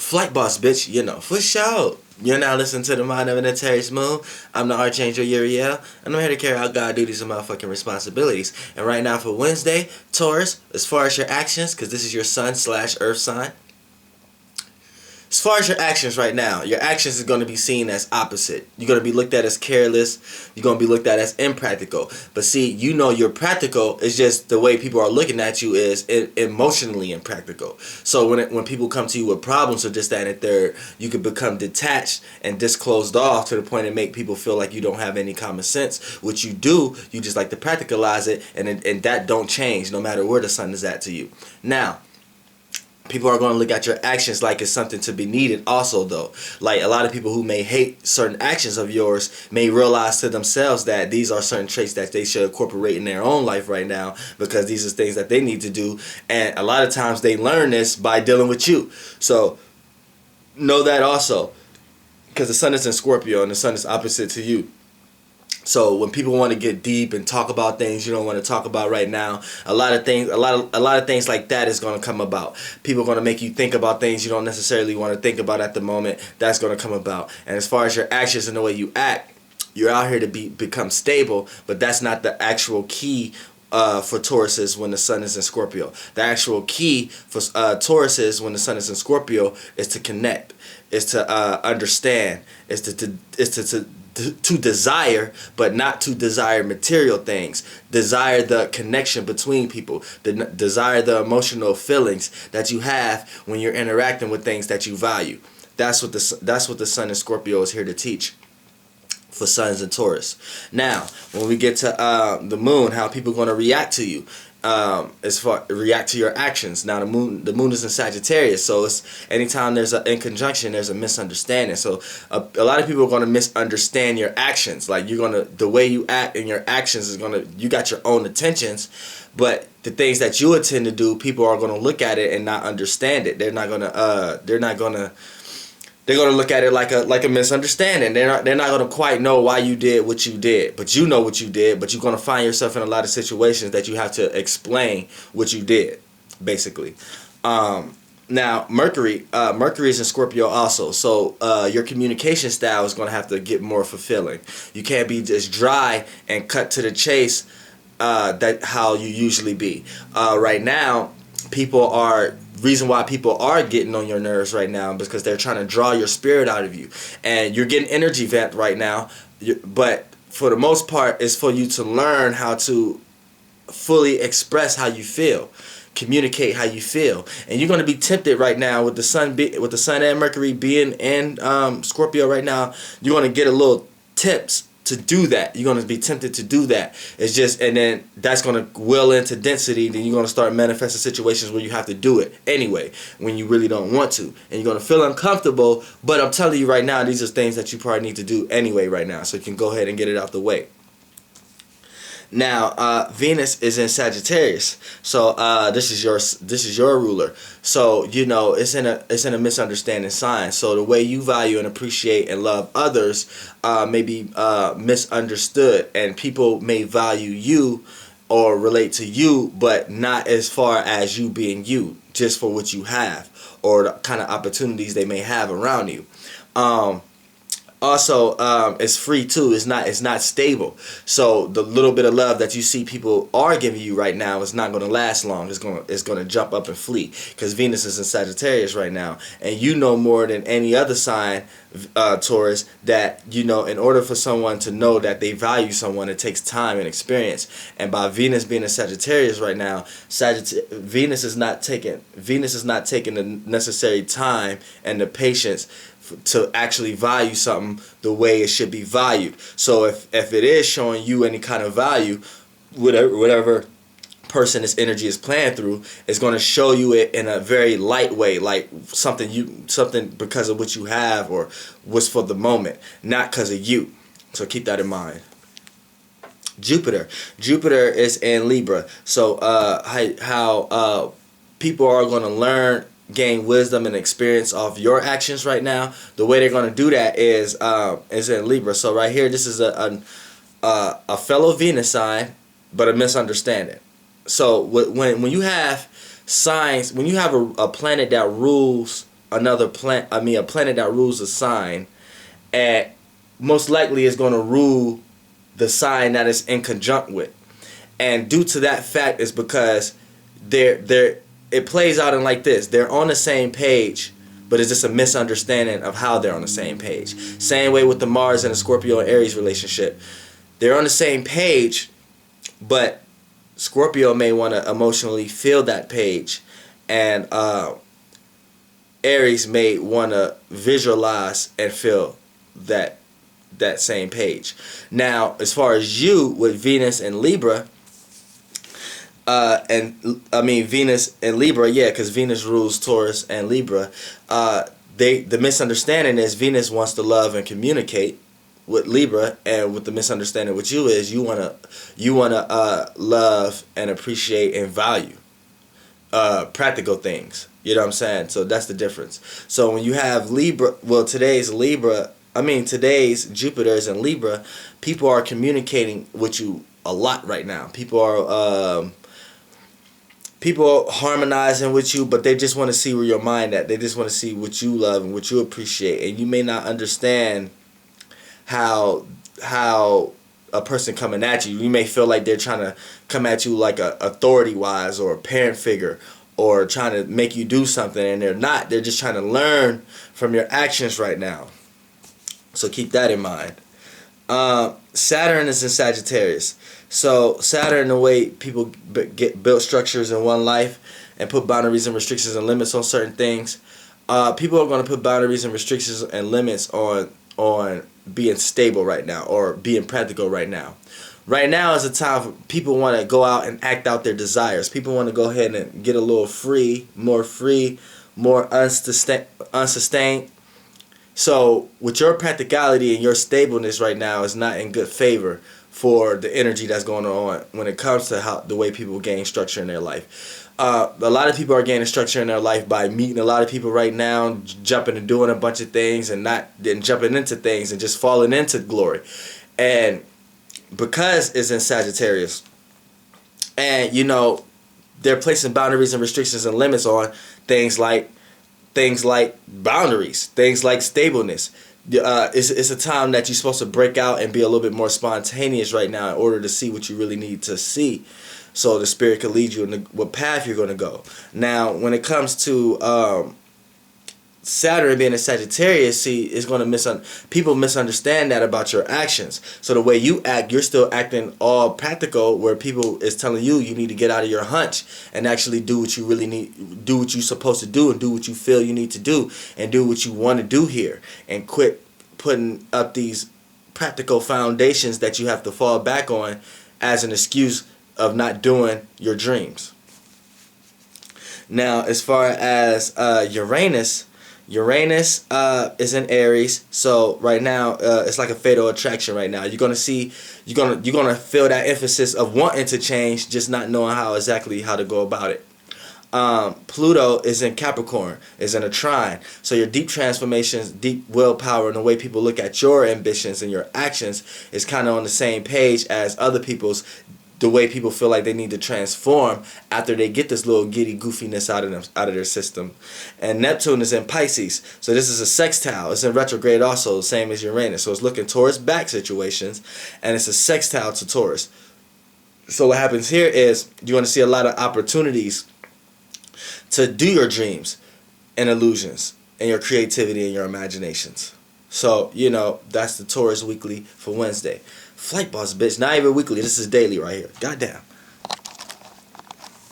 Flight boss, bitch, you know, for sure. You're now listening to the Mind of an Taurus Moon. I'm the Archangel Uriel, and I'm here to carry out God duties and motherfucking responsibilities. And right now for Wednesday, Taurus, as far as your actions, because this is your sun/earth sign. As far as your actions right now, your actions is going to be seen as opposite. You're going to be looked at as careless. You're going to be looked at as impractical. But see, you know you're practical. It's just the way people are looking at you is emotionally impractical. So when people come to you with problems or this, that, and the third, you could become detached and disclosed off to the point and make people feel like you don't have any common sense. What you do, you just like to practicalize it, and that don't change no matter where the sun is at to you. Now, people are going to look at your actions like it's something to be needed also, though. Like, a lot of people who may hate certain actions of yours may realize to themselves that these are certain traits that they should incorporate in their own life right now, because these are things that they need to do. And a lot of times they learn this by dealing with you. So know that also, because the sun is in Scorpio and the sun is opposite to you. So when people want to get deep and talk about things you don't want to talk about right now, a lot of things like that is going to come about. People are going to make you think about things you don't necessarily want to think about at the moment. That's going to come about. And as far as your actions and the way you act, you're out here to become stable, but that's not the actual key for Tauruses when the sun is in Scorpio. The actual key for Tauruses when the sun is in Scorpio is to connect, is to understand, is to desire, but not to desire material things. Desire the connection between people. Desire the emotional feelings that you have when you're interacting with things that you value. That's what the sun in Scorpio is here to teach for suns and Taurus. Now, when we get to the moon, how people are going to react to you. React to your actions. Now the moon is in Sagittarius, so it's anytime there's in conjunction, there's a misunderstanding. So a lot of people are going to misunderstand your actions. Like, the way you act and your actions is you got your own intentions, but the things that you intend to do, people are going to look at it and not understand it. They're going to look at it like a misunderstanding. They're not going to quite know why you did what you did. But you know what you did, but you're going to find yourself in a lot of situations that you have to explain what you did, basically. Now, Mercury is in Scorpio also. So your communication style is going to have to get more fulfilling. You can't be just dry and cut to the chase that how you usually be. Right now, reason why people are getting on your nerves right now is because they're trying to draw your spirit out of you, and you're getting energy vamped right now. But for the most part, it's for you to learn how to fully express how you feel, communicate how you feel, and you're going to be tempted right now with the sun and Mercury being in Scorpio right now. You're going to get a little tips to do that. You're going to be tempted to do that. It's just, and then that's going to will into density. Then you're going to start manifesting situations where you have to do it anyway when you really don't want to, and you're going to feel uncomfortable. But I'm telling you right now, these are things that you probably need to do anyway right now, so you can go ahead and get it out the way. Now, Venus is in Sagittarius, so this is your ruler. So you know it's in a misunderstanding sign. So the way you value and appreciate and love others may be misunderstood, and people may value you or relate to you, but not as far as you being you, just for what you have or the kind of opportunities they may have around you. Also, it's free too. It's not stable. So the little bit of love that you see people are giving you right now is not going to last long. It's going to jump up and flee, because Venus is in Sagittarius right now, and you know more than any other sign, Taurus, that you know in order for someone to know that they value someone, it takes time and experience. And by Venus being in Sagittarius right now, Venus is not taking the necessary time and the patience to actually value something the way it should be valued. So if it is showing you any kind of value, whatever person this energy is playing through is going to show you it in a very light way, like something because of what you have or what's for the moment, not because of you. So keep that in mind. Jupiter is in Libra. So how people are going to gain wisdom and experience off your actions right now. The way they're going to do that is in Libra. So right here, this is a fellow Venus sign, but a misunderstanding. So when you have signs, when you have a planet that rules another planet. I mean, a planet that rules a sign, and most likely is going to rule the sign that it's in conjunct with. And due to that fact is because it plays out in like this. They're on the same page, but it's just a misunderstanding of how they're on the same page. Same way with the Mars and the Scorpio and Aries relationship. They're on the same page, but Scorpio may want to emotionally feel that page, and Aries may want to visualize and feel that same page. Now, as far as you with Venus and Libra, Venus and Libra, yeah, because Venus rules Taurus and Libra. The misunderstanding is Venus wants to love and communicate with Libra, and with the misunderstanding with you is you wanna love and appreciate and value practical things. You know what I'm saying? So that's the difference. So when you have Libra, well, today's Jupiter is in Libra, people are communicating with you a lot right now. People are harmonizing with you, but they just want to see where your mind at. They just want to see what you love and what you appreciate, and you may not understand how a person coming at you. You may feel like they're trying to come at you like a authority wise or a parent figure, or trying to make you do something, and they're not. They're just trying to learn from your actions right now. So keep that in mind. Saturn is in Sagittarius. So Saturn, the way people build structures in one life and put boundaries and restrictions and limits on certain things, people are going to put boundaries and restrictions and limits on being stable right now, or being practical right now. Right now is a time for people want to go out and act out their desires. People want to go ahead and get a little free, more unsustained. So with your practicality and your stableness right now is not in good favor for the energy that's going on when it comes to the way people gain structure in their life. A lot of people are gaining structure in their life by meeting a lot of people right now, jumping and doing a bunch of things, and jumping into things and just falling into glory. And because it's in Sagittarius, and they're placing boundaries and restrictions and limits on things like boundaries, things like stableness. It's a time that you're supposed to break out and be a little bit more spontaneous right now in order to see what you really need to see, so the spirit can lead you in what path you're going to go. Now, when it comes to Saturn being a Sagittarius, see, it's going to people misunderstand that about your actions. So the way you act, you're still acting all practical, where people is telling you need to get out of your hunch and actually do what you really need, do what you're supposed to do, and do what you feel you need to do, and do what you want to do here, and quit putting up these practical foundations that you have to fall back on as an excuse of not doing your dreams. Now, as far as Uranus is in Aries, so right now it's like a fatal attraction right now. You're gonna feel that emphasis of wanting to change, just not knowing how to go about it. Pluto is in Capricorn, is in a trine. So your deep transformations, deep willpower, and the way people look at your ambitions and your actions is kind of on the same page as other people's. The way people feel like they need to transform after they get this little giddy goofiness out of their system. And Neptune is in Pisces, so this is a sextile. It's in retrograde also, same as Uranus. So it's looking towards back situations, and it's a sextile to Taurus. So what happens here is you're going to see a lot of opportunities to do your dreams and illusions and your creativity and your imaginations. So, that's the Taurus Weekly for Wednesday. Flight boss, bitch. Not even weekly. This is daily right here. Goddamn.